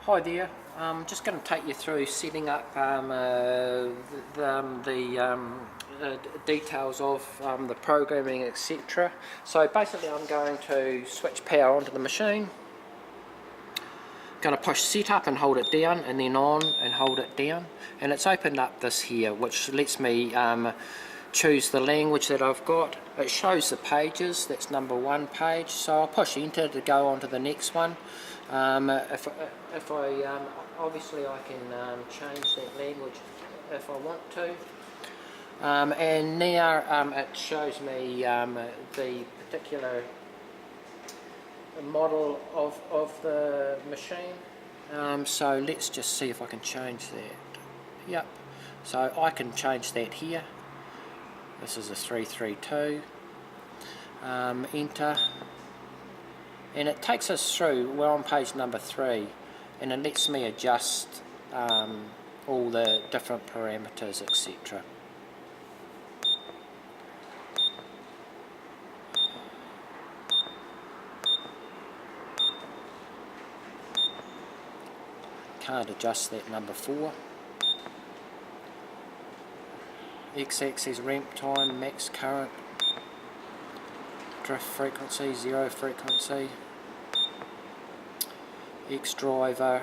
Hi there, I'm just going to take you through setting up details of the programming, etc. So basically I'm going to switch power onto the machine, going to push set up and hold it down, and then on and hold it down, and it's opened up this here which lets me choose the language that I've got. It shows the pages, that's number 1 page, so I'll push enter to go on to the next one. Obviously I can change that language if I want to, and now it shows me the particular model of the machine. So let's just see if I can change that. Yep, so I can change that here. This is a 332, enter, and it takes us through. We're on page number 3, and it lets me adjust all the different parameters, etc. Can't adjust that number 4. X-axis ramp time, max current, drift frequency, 0 frequency, X driver,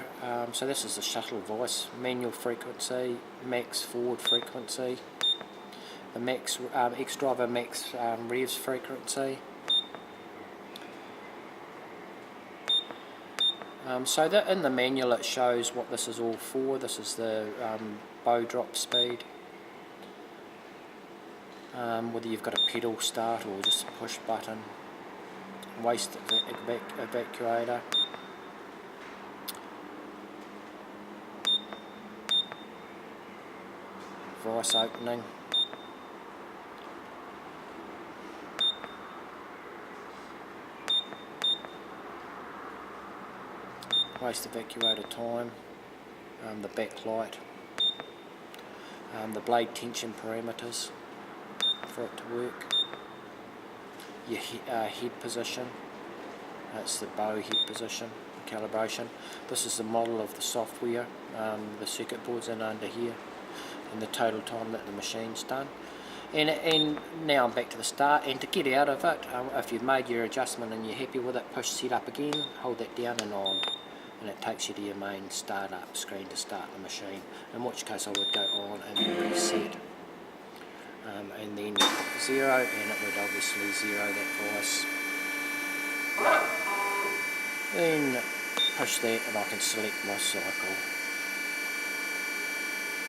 so this is the shuttle voice, manual frequency, max forward frequency, the max X driver max revs frequency. So that in the manual it shows what this is all for. This is the bow drop speed. Whether you've got a pedal start or just a push button, waste evacuator, vice opening, waste evacuator time, the backlight, the blade tension parameters for it to work, your head position, that's the bow head position, calibration. This is the model of the software, the circuit board's in under here, and the total time that the machine's done. And now I'm back to the start, and to get out of it, if you've made your adjustment and you're happy with it, push set up again, hold that down and on, and it takes you to your main startup screen to start the machine, in which case I would go on and reset. And then 0, and it would obviously 0 that voice. Then push that and I can select my cycle.